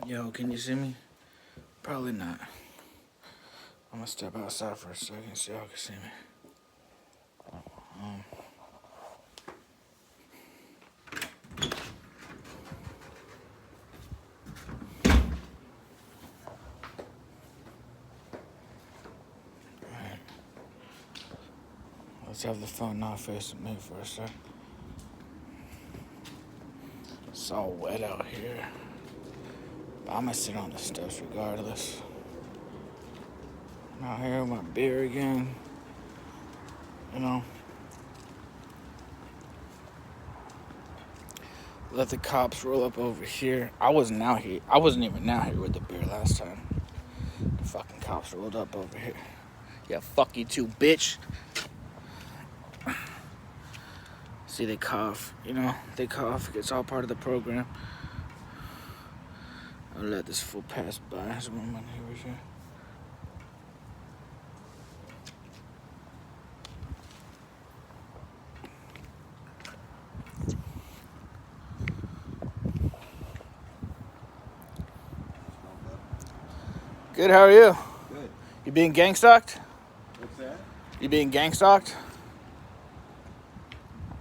Yo, can you see me? Probably not. I'm gonna step outside for a second so y'all can see me. Um, right. Let's have the phone not facing me for a sec. It's all wet out here. But I'm gonna sit on the steps regardless. I'm out here with my beer again. You know. Let the cops roll up over here. I wasn't out here. I wasn't even out here with the beer last time. The fucking cops rolled up over here. Yeah, fuck you too, bitch. See, they cough. You know, they cough. It's all part of the program. I'll let this fool pass by. There's one of my neighbors here. Good, how are you? Good. You being gang stalked? What's that? You being gang stalked?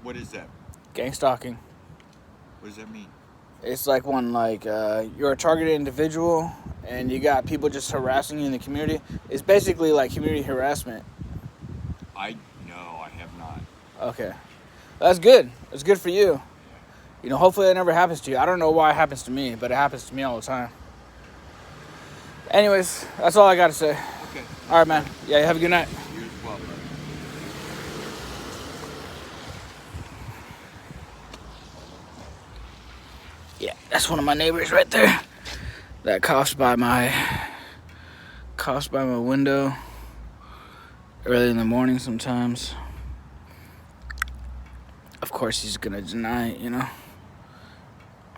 What is that? Gang stalking. What does that mean? It's like when you're a targeted individual and you got people just harassing you in the community. It's basically like community harassment. No, I have not. Okay. That's good. It's good for you. You know, hopefully that never happens to you. I don't know why it happens to me, but it happens to me all the time. Anyways, that's all I got to say. Okay. All right, man. Yeah, have a good night. You as well, brother. Yeah, that's one of my neighbors right there. That coughs by my window early in the morning sometimes. Of course he's gonna deny it, you know.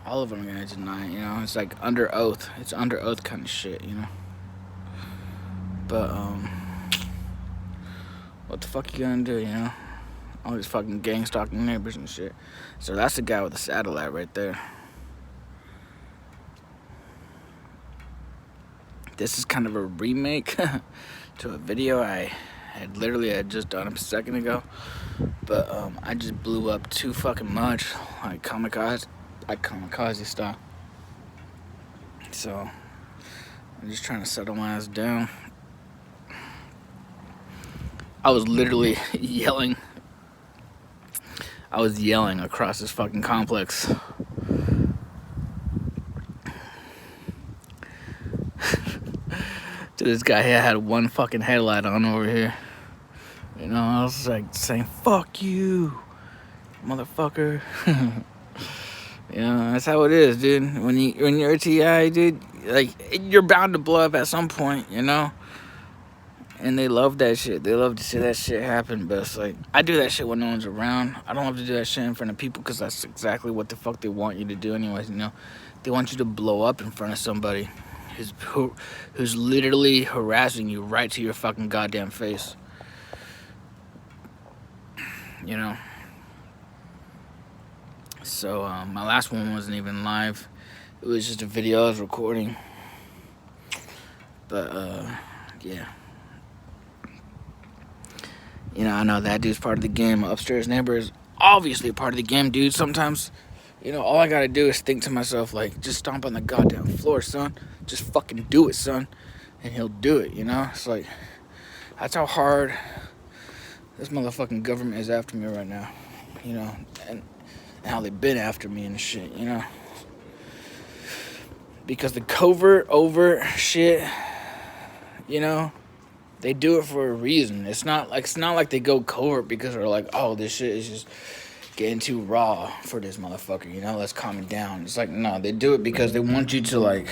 All of them are gonna deny it, you know. It's like under oath. It's under oath kind of shit, you know. But what the fuck you gonna do, you know? All these fucking gang stalking neighbors and shit. So that's the guy with the satellite right there. This is kind of a remake to a video I had just done a second ago. But I just blew up too fucking much, like kamikaze style. So I'm just trying to settle my ass down. I was literally yelling. I was yelling across this fucking complex. To this guy here had one fucking headlight on over here. You know, I was like saying, fuck you, motherfucker. You know, that's how it is, dude. When you're a TI, dude, like, you're bound to blow up at some point, you know? And they love that shit. They love to see that shit happen. But it's like, I do that shit when no one's around. I don't have to do that shit in front of people because that's exactly what the fuck they want you to do anyways, you know? They want you to blow up in front of somebody who's literally harassing you right to your fucking goddamn face. You know? So, my last one wasn't even live. It was just a video I was recording. But, yeah. You know, I know that dude's part of the game. My upstairs neighbor is obviously a part of the game, dude. Sometimes, you know, all I gotta do is think to myself, like, just stomp on the goddamn floor, son. Just fucking do it, son. And he'll do it, you know? It's like, that's how hard this motherfucking government is after me right now. You know, and how they've been after me and shit, you know? Because the overt shit, you know, they do it for a reason. It's not like they go covert because they're like, oh, this shit is just getting too raw for this motherfucker, you know, let's calm it down. It's like, no, they do it because they want you to, like,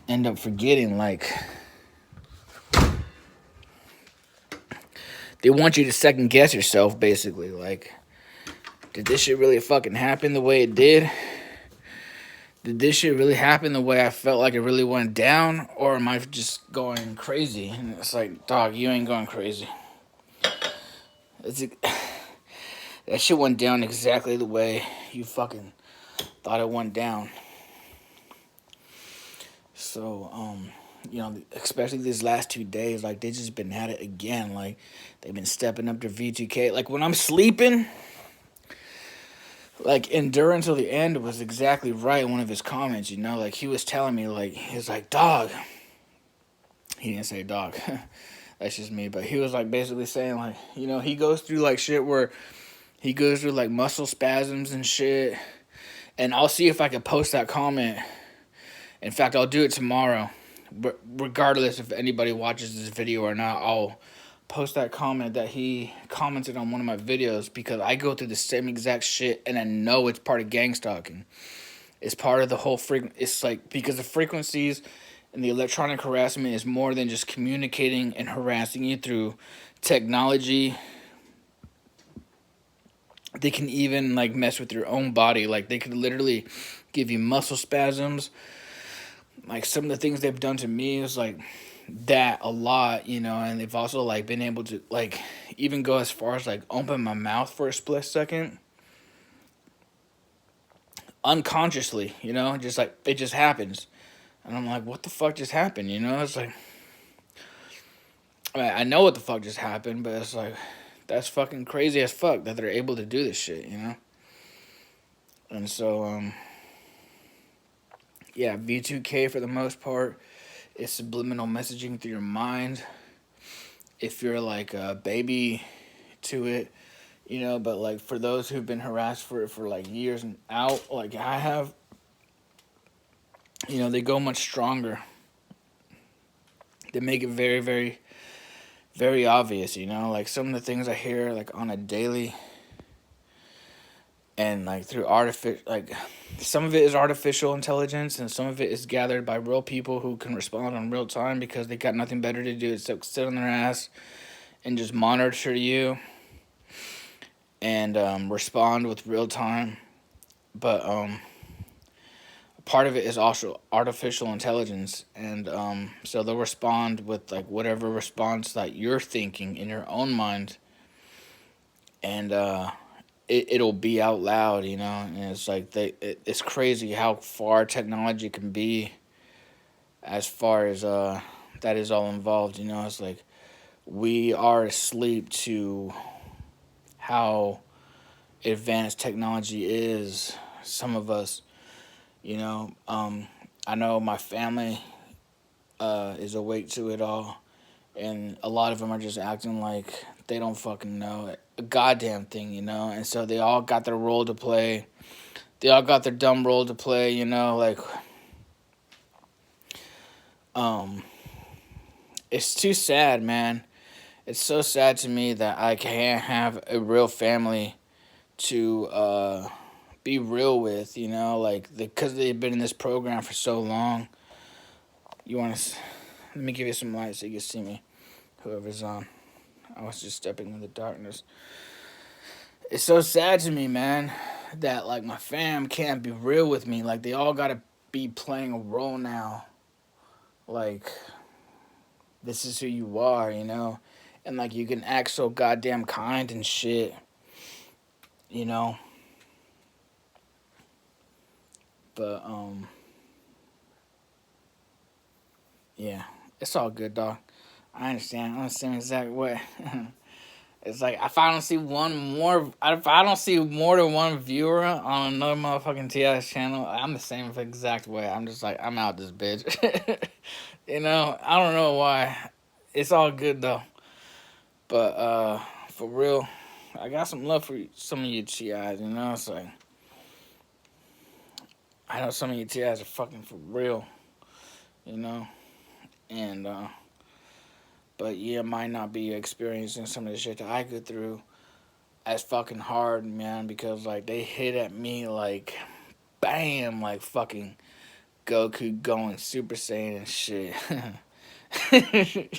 end up forgetting, like, they want you to second guess yourself, basically. Like, did this shit really fucking happen the way it did? Did this shit really happen the way I felt like it really went down? Or am I just going crazy? And it's like, dog, you ain't going crazy. That shit went down exactly the way you fucking thought it went down. So, especially these last 2 days, like they just been at it again. Like they've been stepping up their V2K. Like when I'm sleeping, like endure until the end was exactly right. One of his comments, like he was telling me, like he's like, dog. He didn't say dog. That's just me. But he was like basically saying like, he goes through like shit where he goes through like muscle spasms and shit. And I'll see if I can post that comment. In fact, I'll do it tomorrow. But regardless if anybody watches this video or not, I'll post that comment that he commented on one of my videos because I go through the same exact shit and I know it's part of gang stalking. It's part of the whole it's like because the frequencies and the electronic harassment is more than just communicating and harassing you through technology. They can even like mess with your own body. Like they could literally give you muscle spasms. Like some of the things they've done to me is like that a lot, and they've also like been able to like even go as far as like open my mouth for a split second unconsciously, just like it just happens. And I'm like, what the fuck just happened? It's like I know what the fuck just happened, but it's like that's fucking crazy as fuck that they're able to do this shit, And so yeah, V2K for the most part is subliminal messaging through your mind. If you're like a baby to it, but like for those who've been harassed for it for like years and out, like I have, they go much stronger. They make it very, very, very obvious, like some of the things I hear like on a daily and like through like some of it is artificial intelligence and some of it is gathered by real people who can respond in real time because they got nothing better to do except sit on their ass and just monitor you and respond with real time. But part of it is also artificial intelligence, and so they'll respond with like whatever response that you're thinking in your own mind, and it'll be out loud, and it's like it's crazy how far technology can be as far as that is all involved. It's like we are asleep to how advanced technology is. Some of us, I know my family is awake to it all, and a lot of them are just acting like they don't fucking know a goddamn thing, and so they all got their role to play. They all got their dumb role to play, like it's too sad, man. It's so sad to me that I can't have a real family to be real with, like because they've been in this program for so long. You want to let me give you some light so you can see me, whoever's on. I was just stepping in the darkness. It's so sad to me, man, that like my fam can't be real with me. Like they all gotta be playing a role now. Like this is who you are, and like you can act so goddamn kind and shit, you know. But yeah, it's all good, dog. I understand. I'm the same exact way. It's like if I don't see if I don't see more than one viewer on another motherfucking TS channel, I'm the same exact way. I'm just like I'm out this bitch. I don't know why. It's all good though. But for real, I got some love for some of you TIs. It's like I know some of you TIs are fucking for real. And but yeah, might not be experiencing some of the shit that I go through as fucking hard, man, because like they hit at me like bam, like fucking Goku going Super Saiyan and shit.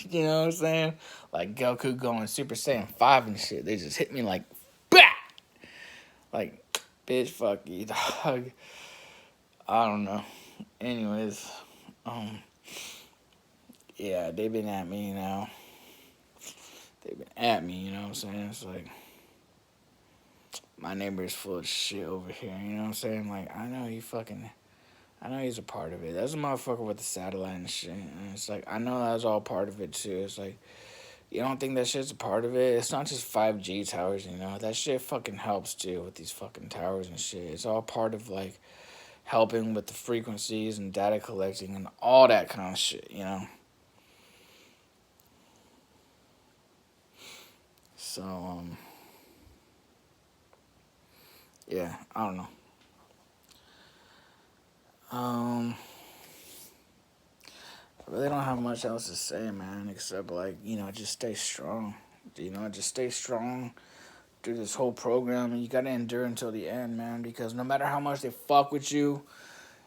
You know what I'm saying? Like Goku going Super Saiyan 5 and shit. They just hit me like bah! Like bitch fuck you, dog. I don't know. Anyways, yeah, they've been at me now. They've been at me, you know what I'm saying? It's like my neighbor's full of shit over here, you know what I'm saying? Like, I know I know he's a part of it. That's a motherfucker with the satellite and shit. And it's like, I know that was all part of it too. It's like, you don't think that shit's a part of it? It's not just 5G towers, you know? That shit fucking helps too with these fucking towers and shit. It's all part of like helping with the frequencies and data collecting and all that kind of shit, you know? So, yeah, I don't know. I really don't have much else to say, man, except like, you know, just stay strong. You know, just stay strong through this whole program, and you gotta endure until the end, man, because no matter how much they fuck with you,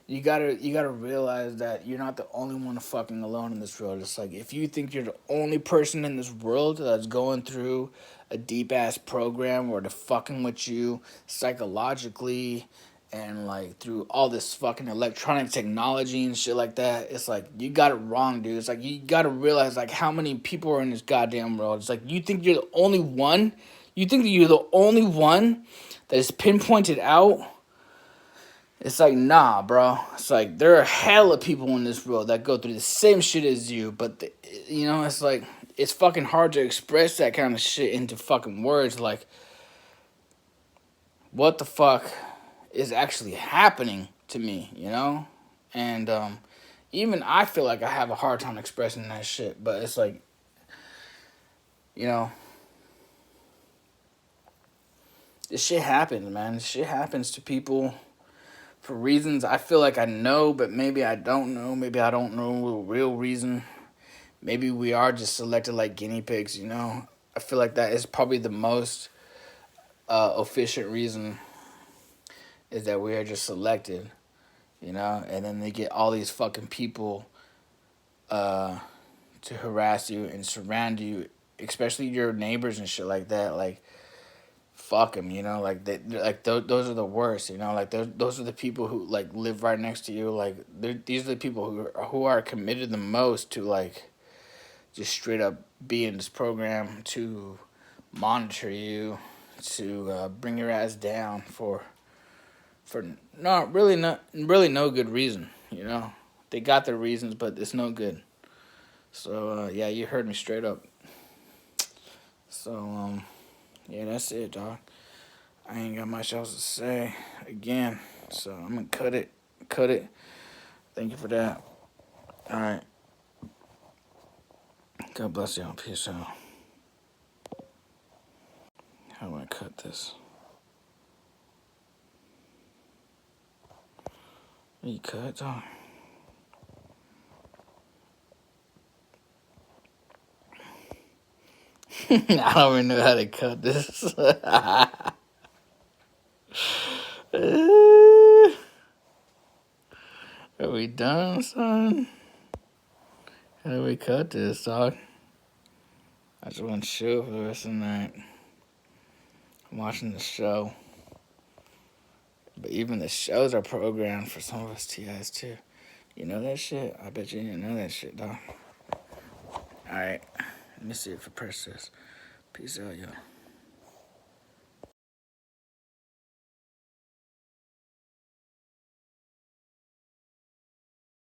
you gotta realize that you're not the only one fucking alone in this world. It's like if you think you're the only person in this world that's going through a deep ass program where they're fucking with you psychologically and like through all this fucking electronic technology and shit like that, it's like you got it wrong, dude. It's like you gotta realize like how many people are in this goddamn world. It's like you think you're the only one. You think that you're the only one that is pinpointed out. It's like, nah, bro. It's like, there are hella people in this world that go through the same shit as you, but, you know, it's like, it's fucking hard to express that kind of shit into fucking words. Like, what the fuck is actually happening to me, you know? And, even I feel like I have a hard time expressing that shit, but it's like, you know, this shit happens, man. This shit happens to people for reasons I feel like I know, but maybe I don't know. Maybe I don't know the real reason. Maybe we are just selected like guinea pigs, you know? I feel like that is probably the most efficient reason is that we are just selected, you know? And then they get all these fucking people to harass you and surround you, especially your neighbors and shit like that. Like, fuck them, you know, like those are the worst, you know, like those are the people who like live right next to you, like these are the people who are committed the most to like just straight up be in this program to monitor you, to bring your ass down for not really no good reason, you know. They got their reasons, but it's no good. So yeah, you heard me straight up. So yeah, that's it, dog. I ain't got much else to say again, so I'm gonna cut it. Cut it. Thank you for that. All right. God bless y'all. Peace out. How do I cut this? You cut, dog. I don't even know how to cut this. Are we done, son? How do we cut this, dog? I just want to chill for the rest of the night. I'm watching the show. But even the shows are programmed for some of us TIs too. You know that shit? I bet you didn't know that shit, dog. Alright. Let me see if it presses. Peace out, y'all.